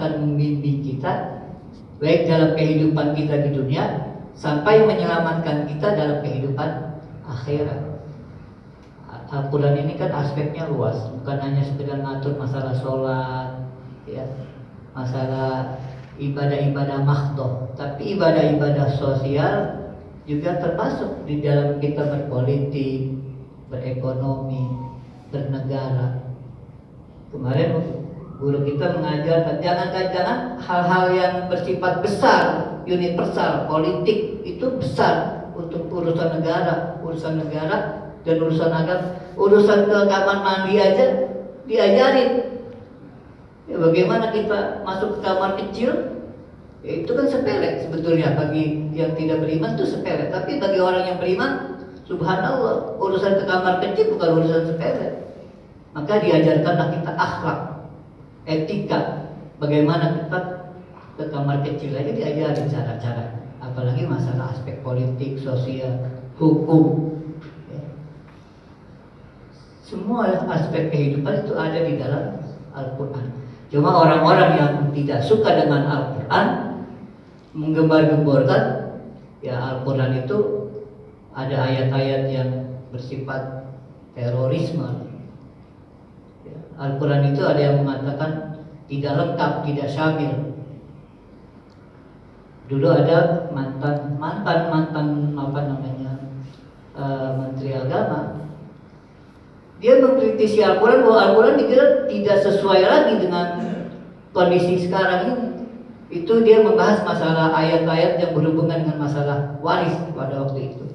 akan membimbing kita baik dalam kehidupan kita di dunia sampai menyelamatkan kita dalam kehidupan akhirat. Al-Quran ini kan aspeknya luas, bukan hanya sekedar ngatur masalah sholat, ya, masalah ibadah-ibadah mahdhah, tapi ibadah-ibadah sosial juga termasuk di dalam kita berpolitik, berekonomi, bernegara. Kemarin guru kita mengajar, jangan hal-hal yang bersifat besar, universal, politik itu besar untuk urusan negara dan urusan agama. Urusan ke kamar mandi aja diajarin. Ya, bagaimana kita masuk ke kamar kecil? Ya, itu kan sepele sebetulnya bagi yang tidak beriman itu sepele. Tapi bagi orang yang beriman, subhanallah, urusan ke kamar kecil bukan urusan sepele. Maka diajarkanlah kita akhlak, etika. Bagaimana kita ke kamar kecil aja diajarin cara-cara. Apalagi masalah aspek politik, sosial, hukum. Semua aspek kehidupan itu ada di dalam Al-Quran. Cuma orang-orang yang tidak suka dengan Al-Quran menggembar-gemborkan, ya Al-Quran itu ada ayat-ayat yang bersifat terorisme. Ya, Al-Quran itu ada yang mengatakan tidak lengkap, tidak syamil. Dulu ada mantan apa namanya Menteri Agama. Dia mengkritisi Al-Quran bahwa Al-Quran dikira tidak sesuai lagi dengan kondisi sekarang ini. Itu dia membahas masalah ayat-ayat yang berhubungan dengan masalah waris pada waktu itu.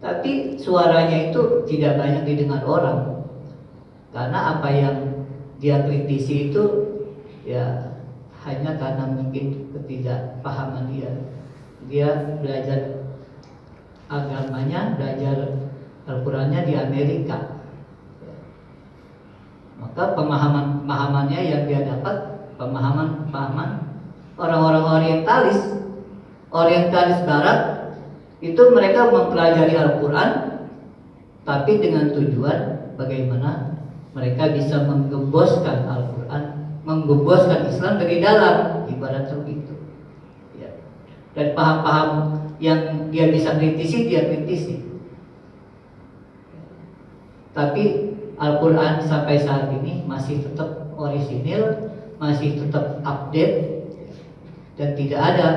Tapi suaranya itu tidak banyak didengar orang. Karena apa yang dia kritisi itu ya hanya karena mungkin ketidakpahaman dia. Dia belajar agamanya, belajar Al-Qurannya di Amerika. Maka pemahamannya yang dia dapat pemahaman orang-orang orientalis barat itu mereka mempelajari Al-Quran tapi dengan tujuan bagaimana mereka bisa menggemboskan Al-Quran, menggemboskan Islam dari dalam, ibarat begitu. Ya. Dan paham-paham yang dia bisa kritisi, dia kritisi. Tapi Al-Quran sampai saat ini masih tetap orisinil, masih tetap update, dan tidak ada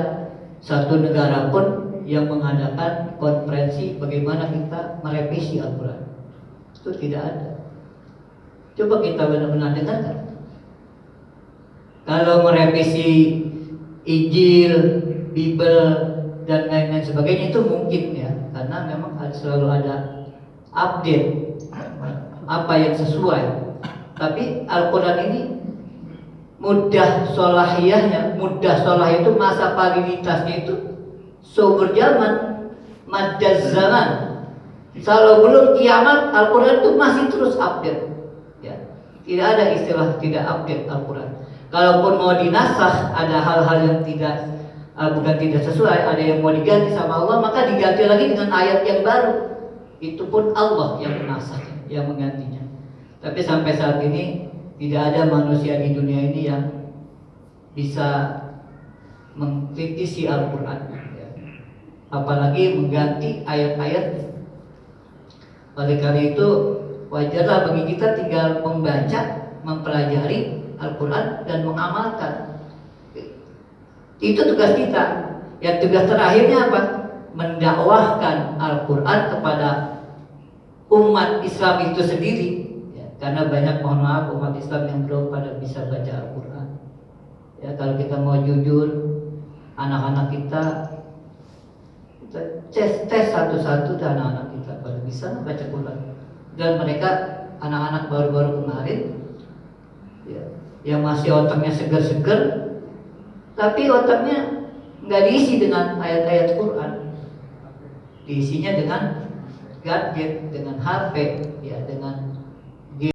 satu negara pun yang mengadakan konferensi bagaimana kita merevisi Al-Quran. Itu tidak ada. Coba kita benar-benar dengarkan. Kalau merevisi Injil, Bible, dan lain-lain sebagainya itu mungkin ya, karena memang selalu ada update apa yang sesuai. Tapi Al-Quran ini mudah solahiyahnya, itu masa validitasnya itu sumber zaman, madaz zaman. Kalau belum kiamat, Al-Quran itu masih terus update. Ya. Tidak ada istilah tidak update Al-Quran. Kalaupun mau dinasakh, ada hal-hal yang bukan tidak sesuai, ada yang mau diganti sama Allah, maka diganti lagi dengan ayat yang baru. Itu pun Allah yang menasakh, yang menggantinya. Tapi sampai saat ini tidak ada manusia di dunia ini yang bisa mengkritisi Al-Quran, ya. Apalagi mengganti ayat-ayat. Oleh karena itu wajarlah bagi kita tinggal membaca, mempelajari Al-Quran dan mengamalkan. Itu tugas kita. Yang tugas terakhirnya apa? Mendakwahkan Al-Quran kepada umat Islam itu sendiri, ya, karena banyak, mohon maaf, umat Islam yang belum pada bisa baca Al-Quran. Ya, kalau kita mau jujur, anak-anak kita tes satu-satu dan anak-anak kita pada bisa baca Quran. Dan mereka anak-anak baru-baru kemarin, ya, yang masih otaknya seger-seger, tapi otaknya nggak diisi dengan ayat-ayat Quran, diisinya dengan gadget, dengan HP, ya, dengan